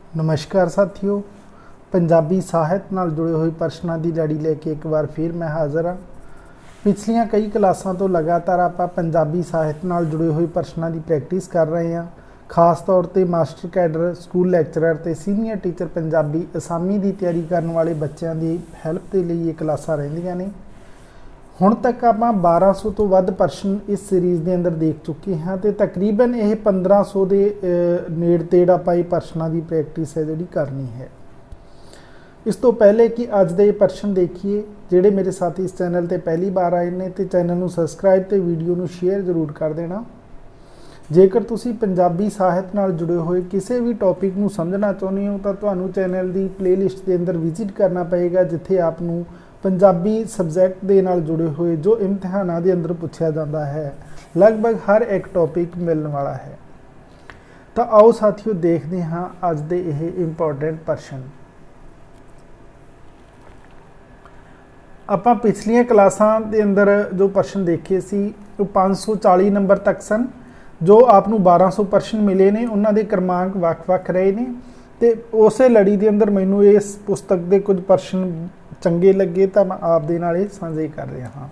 नमस्कार साथियों, पंजाबी साहित्य नाल जुड़े हुए प्रश्नों की लड़ी लेके एक बार फिर मैं हाज़र हाँ। पिछलियां कई क्लासां तो लगातार आप पंजाबी साहित्य नाल जुड़े हुए प्रश्नों की प्रैक्टिस कर रहे हैं। खास तौर पर मास्टर कैडर, स्कूल लैक्चरर ते सीनियर टीचर पंजाबी असामी की तैयारी करने वाले बच्चों की हैल्प के लिए ये क्लासां रहिंदियां ने। हुण तक आप 1200 तो वध प्रश्न इस सीरीज़ के अंदर देख चुके हैं तो तकरीबन यह 1500 के नेड़ तेड़ आप प्रश्नों की प्रैक्टिस है जी करनी है। इस तो पहले कि अज के प्रश्न देखिए, जोड़े मेरे साथी इस चैनल पर पहली बार आए हैं तो चैनल को सबसक्राइब तो वीडियो को शेयर जरूर कर देना। जेकर तुसी पंजाबी साहित्य नाल जुड़े हुए किसी भी टॉपिक को समझना चाहते हो तो तुहानू चैनल की प्लेलिस्ट के अंदर विजिट करना पएगा, जिथे आपनू पंजाबी सबजैक्ट के नाल जुड़े हुए जो इम्तिहानों के अंदर पूछा जाता है लगभग हर एक टॉपिक मिलने वाला है। तो आओ साथियों देखते हैं अज के यह इंपॉर्टेंट प्रश्न। आपां पिछलियां क्लासां के अंदर जो प्रश्न देखे सी वो 540 नंबर तक सन। जो आपनू 1200 प्रश्न मिले ने उन्हां दे क्रमांक वख-वख रहे ने ते उस लड़ी के अंदर मैनू इस पुस्तक के कुछ प्रश्न चंगे लगे तो मैं आप दे नाल साझे कर रहा हाँ।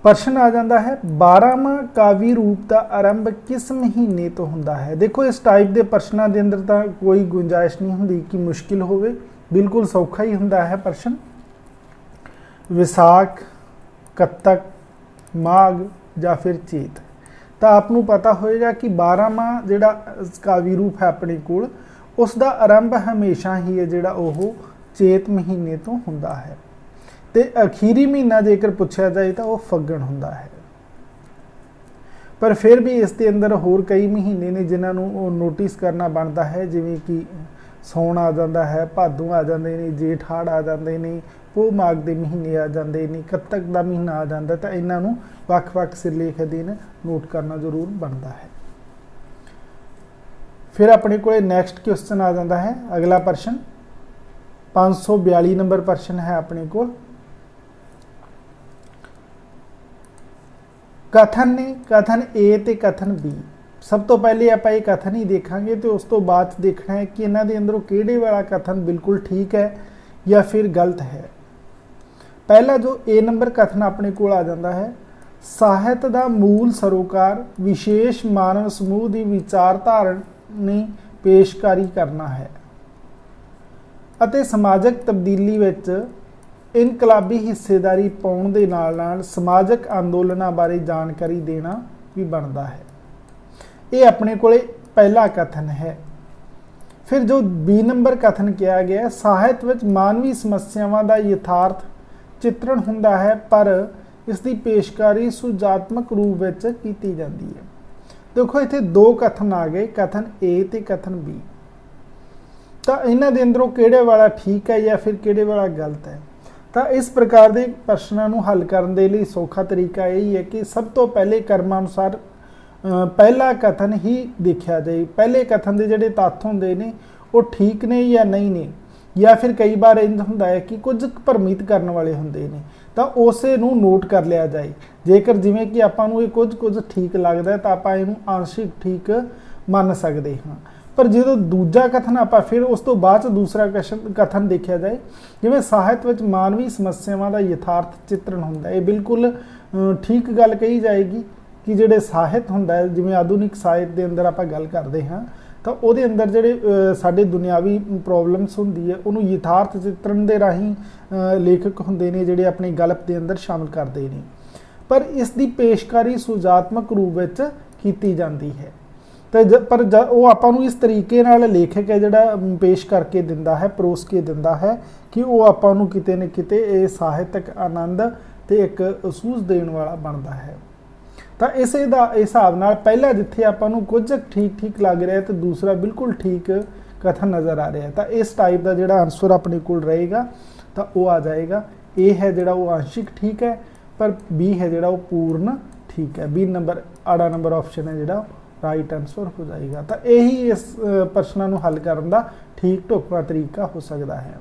प्रश्न आ जाता है, 12वां काव्य रूप का आरंभ किस महीने तो होंदा है। देखो इस टाइप के प्रश्नों के अंदर तो कोई गुंजाइश नहीं होंदी कि मुश्किल होवे, बिल्कुल सौखा ही होंदा है प्रश्न। विसाख, कत्तक, माघ या फिर चेत। तो आपनू पता होएगा कि 12वां जिहड़ा काव्य रूप है अपने कोल उसका आरंभ हमेशा ही है जिहड़ा ओह चेत महीने तो होंदा है ते अखीरी महीना जेकर पूछा जाए तो वह फग्गण होंदा है। पर फिर भी इसके अंदर होर कई महीने ने जिन्होंने नोटिस करना बनता है, जिवें कि सौण आ जाता है, भादों आ जाते हैं, जेठ हाड़ आ जाते हैं, पोह माघ के महीने आ जाते हैं, कत्तक का महीना आ जाता, तो इन्हों वख-वख सिरलेख दिन नोट करना जरूर बनता है। फिर अपने को नैक्सट क्वेश्चन आ जाता है अगला प्रश्न। 542 नंबर प्रश्न है अपने को। कथन ने कथन ए ते कथन बी। सब तो पहले आप ये कथन ही देखांगे तो उस तो बाद देखना है कि इन्हों के अंदरों किहड़े वाला कथन बिल्कुल ठीक है या फिर गलत है। पहला जो ए नंबर कथन अपने को आ जाता है, साहित्य का मूल सरोकार विशेष मानव समूह की विचारधारणी पेशकारी करना है ਅਤੇ समाजक तब्दीली विच इनकलाबी हिस्सेदारी पाउण दे नाल नाल समाजक अंदोलनां बारे जानकारी देना भी बनता है। ये अपने कोले पहला कथन है। फिर जो बी नंबर कथन किया गया, साहित्य विच मानवी समस्यावां दा यथार्थ चित्रण हुंदा है पर इसकी पेशकारी सुजात्मक रूप विच कीती जाती है। देखो इत्थे दो कथन आ गए, कथन ए ते कथन बी। तो इन्हां दे अंदरों किहड़े वाला ठीक है या फिर किहड़े वाला गलत है। तो इस प्रकार के प्रश्नों को हल करने के लिए सौखा तरीका यही है कि सब तो पहले क्रमानुसार पहला कथन ही देखा जाए। पहले कथन के जोड़े तत्थ होंदे ने वो ठीक ने या नहीं ने, या फिर कई बार इंज हुंदा है कि कुछ भरमित करने वाले होंदे ने, तो उसे नूं नोट कर लिया जाए। जेकर जिवें कि आपां नूं कुछ ठीक लगता है तो आपां इहनूं आंशिक ठीक मान सकते हाँ। पर जो दूजा कथन आप फिर उस तो बाद दूसरा कथन देखा जाए, जिवें साहित्य विच मानवी समस्यावां दा यथार्थ चित्रण हुंदा है, बिल्कुल ठीक गल कही जाएगी कि जिहड़े साहित्य हुंदा है, जिवें आधुनिक साहित्य के अंदर आप गल करते हाँ तो उहदे अंदर जिहड़े साडे दुनियावी प्रॉब्लम्स हुंदी है उहनूं यथार्थ चित्रण दे राहीं लेखक हुंदे ने जिहड़े अपनी गल्प के अंदर शामिल करते हैं। पर इसकी पेशकारी सुजात्मक रूप विच कीती जाती है। तो पर वो आपां नूं इस तरीके नाल लेखक है जिहड़ा पेश करके दिंदा है, परोस के दिंदा है कि वो आपां नूं किते न किते ये साहित्यक आनंद ते एक सूझ देण वाला बनता है। तो इस हिसाब नाल पहला जिथे आपां नूं कुछ ठीक ठीक लग रहा है तो दूसरा बिल्कुल ठीक कथन नज़र आ रहा है, तो इस टाइप का जिहड़ा आंसर अपने कोल रहेगा तो वो आ जाएगा। ए है जिहड़ा वो आंशिक ठीक है, पर बी है जिहड़ा वो पूर्ण ठीक है। बी नंबर आड़ा नंबर ऑप्शन है जिहड़ा राइट आंसर हो जाएगा। तो यही इस प्रश्नों को हल करने का ठीक ढुकवां तरीका हो सकता है।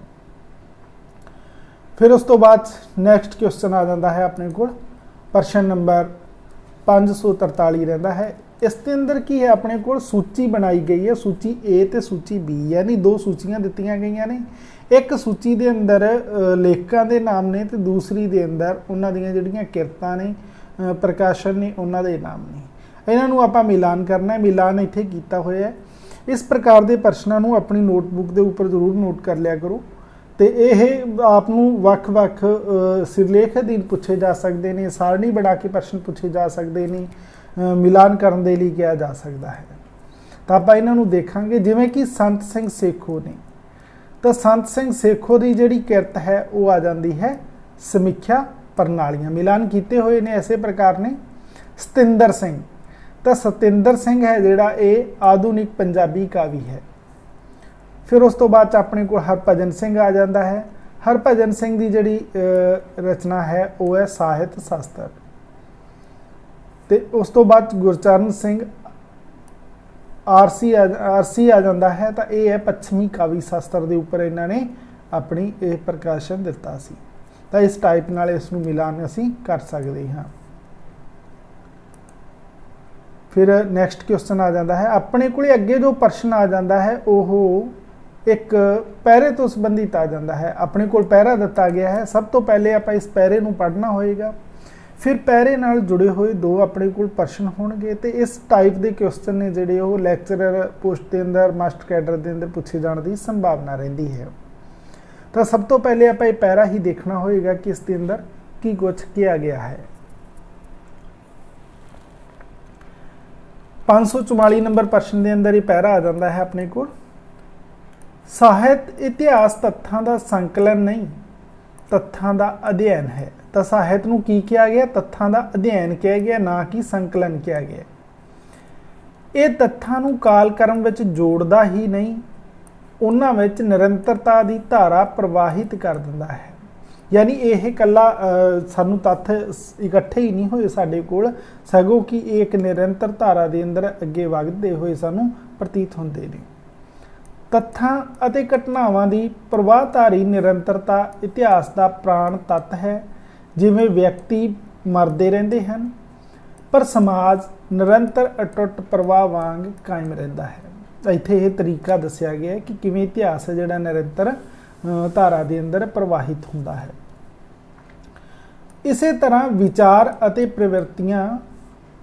फिर उस तो बाद नैक्सट क्वेश्चन आ जाता है अपने को प्रश्न नंबर 543 रहिंदा है। इस दे अंदर की है अपने कोल सूची बनाई गई है, सूची ए ते सूची बी, यानी दो सूचियां दित्तियां गईयां ने। एक सूची दे अंदर लेखकां दे नाम ने ते दूसरी दे अंदर उन्हां दीयां जिहड़ियां किरतां ने, प्रकाशन ने, उन्हां दे नाम ने। इन्हां नूं आपां मिलान करना है, मिलान इत्थे कीता होया है। इस प्रकार के प्रश्नों नूं अपनी नोटबुक के उपर जरूर नोट कर लिया करो। तो यह आप वख-वख सिरलेख अधीन पूछे जा सकते हैं, सारणी बना के प्रश्न पूछे जा सकते हैं, मिलान करने के लिए किया जा सकता है। तो आप इन्हों देखांगे जिमें कि संत सिंह सेखो ने, तो संत सिंह सेखो की जिहड़ी किरत है वो आ जाती है समीक्षा प्रणालियां। मिलान किए हुए ने इसे प्रकार ने। सतिंदर सिंह, तो सतिंदर सिंह है जिहड़ा ये आधुनिक पंजाबी कावी है। फिर उस तो बाद अपने को हरभजन सिंह आ जाता है। हरभजन सिंह की जिहड़ी रचना है वो है साहित्य शास्त्र। तो उस तो बाद गुरचरण सिंह आरसी आ जाता है। तो यह है पश्चिमी कावी शास्त्र के उपर इन्होंने अपनी ये प्रकाशन दिता सी। तो इस टाइप नाल इसनूं मिलान असीं कर सकते हाँ। फिर नैक्सट क्वेश्चन आ जाता है अपने को अगे जो प्रश्न आ जाता है वह एक पैरे तो संबंधित आ जाता है। अपने को पैरा दिता गया है, सब तो पहले आप इस पैरे नूं पढ़ना होएगा, फिर पैरे नाल जुड़े हुए दो अपने को प्रश्न होणगे। तो इस टाइप के क्वेश्चन ने जिहड़े वो लैक्चरर पोस्ट के अंदर, मास्टर कैडर के अंदर पूछे जाने की संभावना रहिंदी है। तो सब तो पहले आप पैरा ही देखना होएगा कि इसके अंदर की कुछ किया गया है। 544 नंबर प्रश्न के अंदर ही पैरा आ जाता है अपने को। साहित्य इतिहास तत्थां दा संकलन नहीं, तत्थां दा अध्ययन है। तो साहित्य नूं की किया गया, तत्थां दा अध्ययन किया गया, ना कि संकलन किया गया। ये तत्थां नूं कालक्रम विच जोड़दा ही नहीं, उन्हां विच निरंतरता की धारा प्रवाहित कर दिंदा है। यानी यह कला सानू तत्थ इकट्ठे ही नहीं होए साडे कोल, सगों कि एक निरंतर धारा के अंदर अगे वधदे हुए सानू प्रतीत होंदे ने। तत्थां अते घटनावां दी प्रवाहधारी निरंतरता इतिहास का प्राण तत्त है। जिवें व्यक्ति मरदे रहिंदे हन पर समाज निरंतर अटुट प्रवाह वांग कायम रहिंदा है। इत्थे यह तरीका दस्सिया गया है कि किवें इतिहास है जिहड़ा निरंतर धारा के अंदर प्रवाहित होंदा है। इसे तरह विचार अते प्रवृत्तियां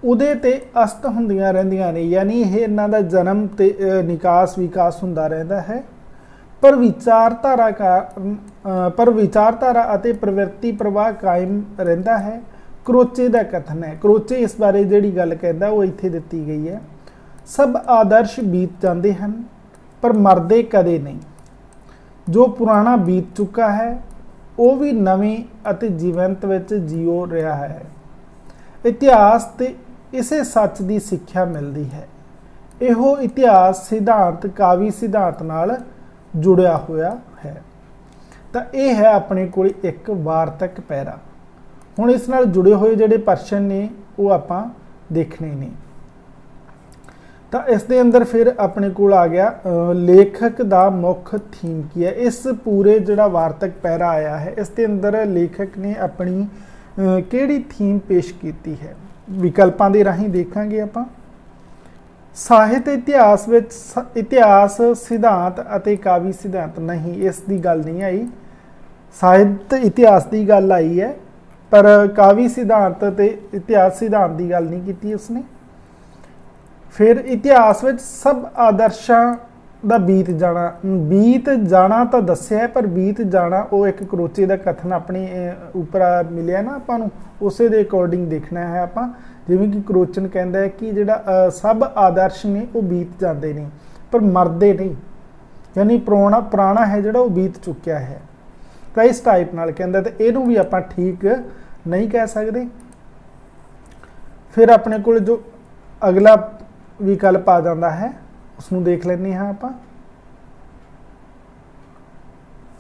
उदे ते अस्त हुंदियां रहिंदियां ने, यानी यह इन्हां दा जन्म ते निकास विकास हुंदा रहिंदा है। पर विचारधारा अते प्रवृत्ति प्रवाह कायम रहिंदा है। क्रोचे का कथन है, क्रोचे इस बारे जिहड़ी गल कहंदा वो इत्थे दित्ती गई है। सब आदर्श बीत जाते हैं पर मरदे कदे नहीं। जो पुराना बीत चुका है वो भी नवीं अते जीवंत विच जियो रहा है। इतिहास ते इसे सच की सिक्ख्या मिलती है। इहो इतिहास सिद्धांत कावी सिद्धांत नाल जुड़िया हुआ है। तो यह है अपने को एक वार्तक पैरा। हुण इस नाल जुड़े हुए जिहड़े प्रश्न ने वो आपां देखने ने। तो इस दे अंदर फिर अपने को आ गया लेखक का मुख्य थीम की है। इस पूरे जिहड़ा वार्तक पैरा आया है इसके अंदर लेखक ने अपनी किहड़ी थीम पेश की है। विकल्पां दे राहीं देखांगे आपां। साहित्य इतिहास विच इतिहास सिद्धांत अते कावी सिद्धांत नहीं, इसकी गल नहीं आई। साहित्य इतिहास की गल आई है पर कावी सिद्धांत ते इतिहास सिद्धांत की गल नहीं की उसने। फिर इतिहास विच सब आदर्शां दा बीत जाना तो दस्सिया है, पर बीत जाना वो एक क्रोचे का कथन अपने उपर मिलिया ना आपां नूं, उसे दे अकॉर्डिंग देखना है आपां। जिवें कि क्रोचन कहता है कि जिहड़ा सब आदर्श ने वो बीत जाते हैं पर मरदे नहीं, यानी पुराना है जिहड़ा वो बीत चुकिया है। तो इस टाइप नाल कहंदा, तो इहनूं भी आपां ठीक नहीं कह सकते। फिर अपने को जो अगला विकल्प आ जाता है उसनूं देख लैंदे हां आपां।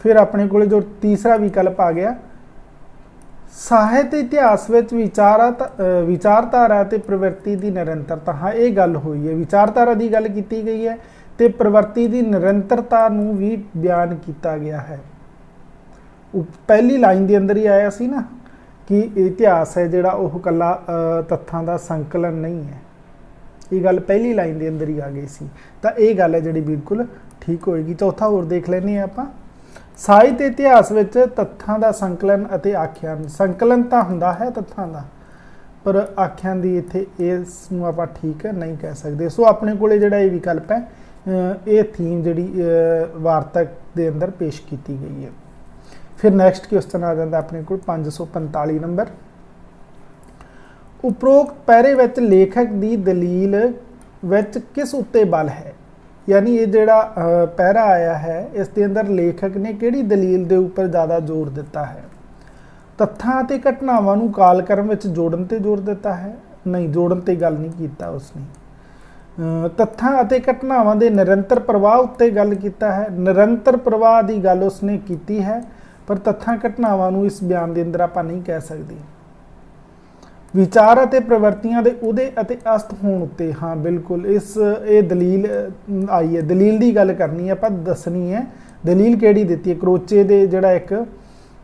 फिर अपने को जो तीसरा विकल्प आ गया, साहित्य इतिहास विच विचारधारा ते प्रवृत्ति की निरंतरता। हाँ, ये गल हुई है, विचारधारा की गल की गई है तो प्रवृत्ति की निरंतरता नूं भी बयान किया गया है। पहली लाइन के अंदर ही आया सी ना कि इतिहास है जिहड़ा ओह कल्ला तत्थां दा संकलन नहीं है। ये गल पहली लाइन के अंदर ही आ गई सी, तो ये गल है जिहड़ी बिल्कुल ठीक होएगी। चौथा होर देख लैने आपां, साहित्य इतिहास विच तत्थां दा संकलन अते आख्यान। संकलन तो हुंदा है तत्थां दा, पर आख्यान दी इत्थे इस नूं आपां ठीक नहीं कह सकते। सो अपने कोले जिहड़ा ये विकल्प है, ये थीम जिहड़ी वार्तक दे अंदर पेश की गई है। फिर नैक्सट क्वेश्चन आ जाता अपने को 545 नंबर, उपरोक्त पैरे विच लेखक दी दलील विच किस उत्ते बल है। यानी ये जिहड़ा पैरा आया है इस दे अंदर लेखक ने किहड़ी दलील दे उपर ज़्यादा जोर दिता है। तत्थां ते घटनावां नूं कालक्रम विच जोड़न ते जोर दिता है, नहीं जोड़न ते गल नहीं कीता उसने। तत्थां अते घटनावां दे निरंतर प्रवाह उत्ते गल कीता है, निरंतर प्रवाह दी गल उसने कीती है, पर तत्थां घटनावां नूं इस बयान दे अंदर आपां नहीं कह सकदे। विचार अते प्रवृत्तियां दे उदय अते अस्त होण उत्ते, हाँ बिल्कुल इस ये दलील आई है, दलील की गल करनी है, आपां दसनी है दलील किहड़ी दित्ती है। क्रोचे दे जिहड़ा एक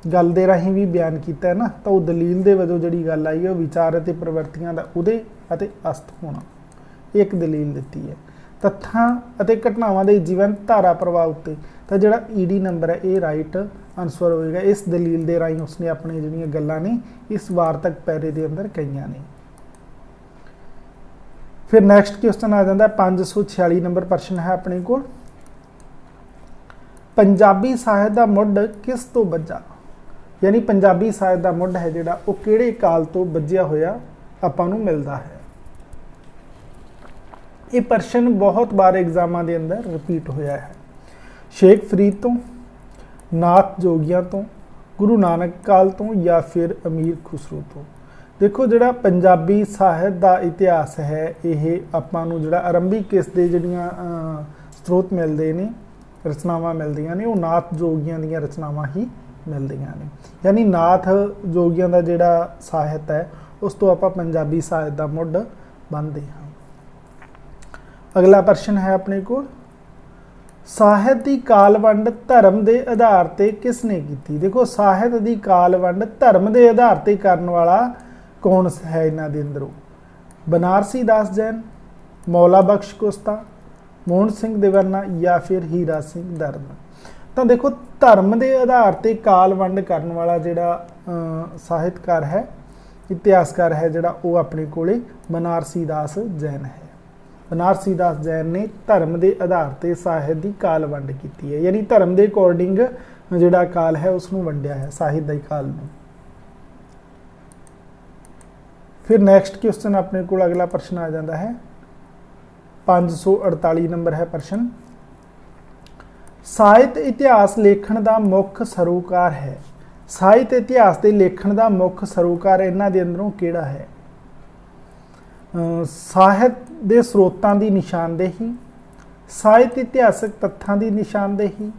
गल दे राहीं भी बयान कीता है ना, तो वो दलील दे वजों जिहड़ी गल आई है विचार अते प्रवृत्तियां दा उदय अते अस्त होना, एक दलील दित्ती है। तत्थां अते घटनावां दे जीवंत धारा प्रवाह उत्ते, तो जिहड़ा ईडी नंबर है ये राइट आंसर होएगा। इस दलील दे राहीं उसने अपनी जिहड़ियां गल्लां ने इस वार्तक पैरे दे अंदर कईयां ने। फिर नैक्सट क्वेश्चन आ जाता है 546 नंबर प्रश्न है अपने को, पंजाबी साहित्य दा मुੱਢ किस तो बज्जा। यानी पंजाबी साहित्य दा मुੱਢ है जिहड़ा वो किहड़े काल तो बज्जिया होया आपां नूं मिलदा है। ये प्रश्न बहुत बार एग्जामां दे अंदर रिपीट होया है। शेख फरीद तो, नाथ जोगिया तो, गुरु नानक काल तो, या फिर अमीर खुसरो तो। देखो जिहड़ा पंजाबी साहित्य का इतिहास है ये आपां नूं जिहड़ा आरंभिक किस दे जिहड़ियां स्रोत मिलते हैं, रचनावां मिलदियां ने, वो नाथ जोगियां दीयां रचनावां ही मिलदियां ने। यानी नाथ जोगियां का जिहड़ा साहित्य है उस तो आपां पंजाबी साहित्य का मुੱਢ बनते हैं। अगला प्रश्न है अपने को, साहित्य की काल वंड धर्म के आधार पर किसने की। देखो साहित्य की काल वंड धर्म के आधार पर करने वाला कौन है इन्हां दे अंदरों, बनारसी दास जैन, मौला बख्श कुस्ता, मोहन सिंह दिवाना, या फिर हीरा सिंह दर्द। तो देखो धर्म के आधार पर काल वंड करने वाला जिहड़ा साहित्यकार है, इतिहासकार है जिहड़ा वो अपने कोले बनारसी दास जैन है। बनारसी दास जैन ने धर्म के आधार पर साहित्य की काल वंड की है, यानी धर्म के अकॉर्डिंग जिहड़ा काल है उसनूं वंडिया है साहित्य की काल में। फिर नैक्सट क्वेश्चन अपने को अगला प्रश्न आ जाता है 548 नंबर है प्रश्न, साहित्य इतिहास लेखन का मुख्य सरोकार है। साहित्य इतिहास के लेखन का मुख्य सरोकार इन्हां दे अंदरों किहड़ा है। साहित्य के स्रोतों की निशानदेही, साहित्य इतिहासक तत्थां की निशानदेही,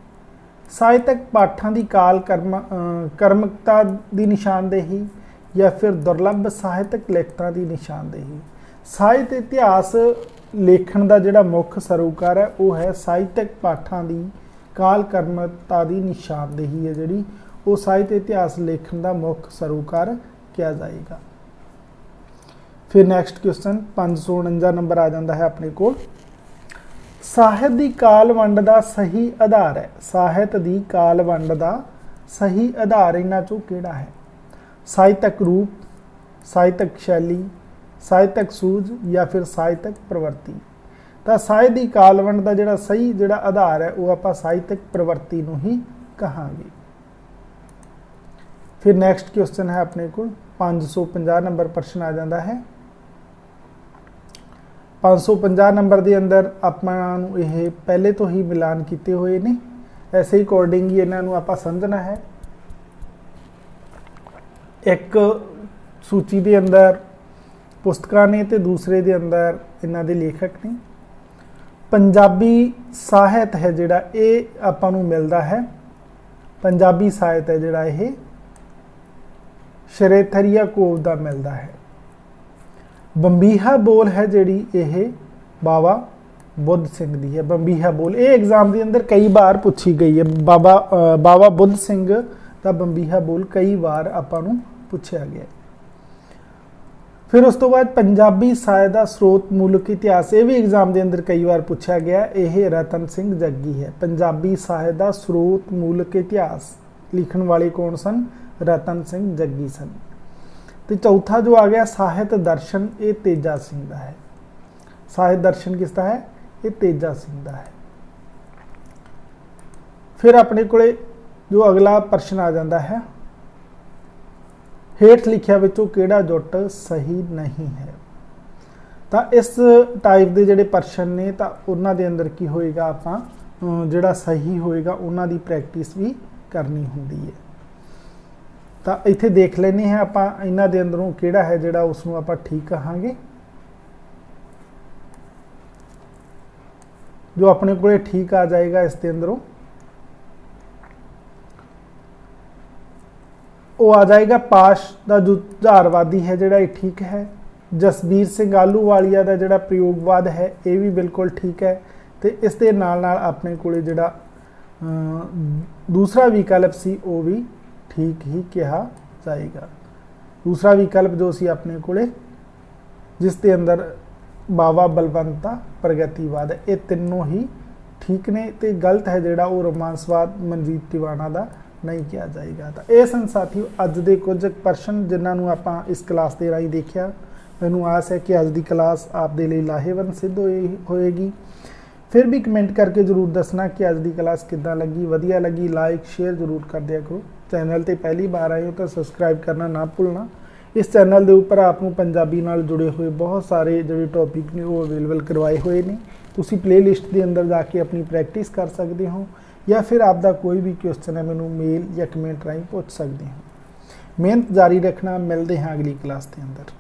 साहित्यक पाठां की काल कर्मकता की निशानदेही, या फिर दुर्लभ साहित्यक लेखतां की निशानदेही। साहित्य इतिहास लेखन का जिहड़ा मुख्य सरोकार है वो है साहित्यक पाठां की काल कर्मकता की निशानदेही है जिहड़ी वो साहित्य इतिहास लेखन का मुख्य सरोकार किया जाएगा। फिर नैक्सट क्वेश्चन 549 नंबर आ जाता है अपने को, साहित्य की काल वंड का सही आधार है। साहित्य की काल वंड का सही आधार इन्हां चों किहड़ा है। साहित्यक रूप, साहित्यक शैली, साहित्यक सूझ, या फिर साहित्यक प्रवृत्ति। तो साहित्य की काल वंड का जिहड़ा सही जिहड़ा आधार है वो आपां साहित्यक प्रवृत्ति नूं ही कहांगे। फिर नैक्सट क्वेश्चन है अपने को 550 नंबर प्रश्न आ जाता है। 550 नंबर के अंदर आपां नूं इह पहले तो ही मिलान किए हुए ने, ऐसे ही अकॉर्डिंग ही इन्हां नूं आपां समझना है। एक सूची के अंदर पुस्तकां ने ते दूसरे के अंदर इन्हां दे लेखक ने। पंजाबी साहित्य है जिहड़ा ये आपां नूं मिलदा है, पंजाबी साहित्य है जिहड़ा ये शरेथरिया कोव दा मिलदा है। बंबीहा बोल है जिहड़ी ये बाबा बुद्ध सिंह दी है। बंबीहा बोल ये एग्जाम के अंदर कई बार पूछी गई है। बाबा बुद्ध सिंह दा बंबीहा बोल कई बार आपां नूं ਪੁੱਛਿਆ ਗਿਆ। फिर उस तो बाद पंजाबी ਸਾਹਿਤ ਦਾ स्रोत मूलक इतिहास, ये भी एग्जाम के अंदर कई बार पूछा गया। यह रतन सिंह जग्गी है। पंजाबी ਸਾਹਿਤ ਦਾ स्रोत मूलक इतिहास लिखण वाले कौन सन? रतन सिंह जग्गी सन। तो चौथा जो आ गया ਸਾਹਿਤ दर्शन, ये तेजा सिंह का है। ਸਾਹਿਤ दर्शन किसका है? ये तेजा सिंह का है। फिर अपने को जो अगला प्रश्न आ जाता है, हेठ लिखिया विचों किहड़ा जुट सही नहीं है। तो इस टाइप के जिहड़े प्रश्न ने तो उन्हां दे अंदर की होएगा, आपां जिहड़ा सही होएगा उन्हां दी प्रैक्टिस भी करनी हुंदी है। तो इत्थे देख लैने हैं आपां इन्हां दे अंदरों किहड़ा है जिहड़ा उसनूं आपां ठीक कहांगे। जो अपने को ठीक आ जाएगा इस दे अंदरों वो आ जाएगा पाश का जो जुझारवादी है जिहड़ा ठीक है। जसबीर सिंह आलूवालिया का जिहड़ा प्रयोगवाद है ये भी बिल्कुल ठीक है। तो इस दे नाल नाल अपने को जिहड़ा दूसरा विकल्प सी वो भी ठीक ही कहा जाएगा। दूसरा विकल्प जो सी अपने को जिस दे अंदर बावा बलवंत का प्रगतिवाद है, ये तीनों ही ठीक ने। तो गलत है जिहड़ा वो रोमांसवाद मनजीत टिवाणा का नहीं किया जाएगा। तो ये सन साथियों अज के कुछ प्रश्न जिन्होंने आप इस क्लास के राही देखा। मैनू आस है कि अज की क्लास आपके लिए लाहेवंद सिद्ध होएगी। फिर भी कमेंट करके जरूर दसना कि अज की क्लास किद्दां लगी, वधिया लगी। लाइक शेयर जरूर कर दिया करो। चैनल पर पहली बार आए हो तो सबसक्राइब करना ना भूलना। इस चैनल के उपर आपको पंजाबी नाल जुड़े हुए बहुत सारे जो टॉपिक ने वो अवेलेबल करवाए हुए हैं। तुसी प्ले लिस्ट के अंदर जाके अपनी प्रैक्टिस कर सकते हो, या फिर आपका कोई भी क्वेश्चन है मैनू मेल या कमेंट राही पूछ सकते हो। मेहनत जारी रखना। मिलते हैं अगली क्लास के अंदर।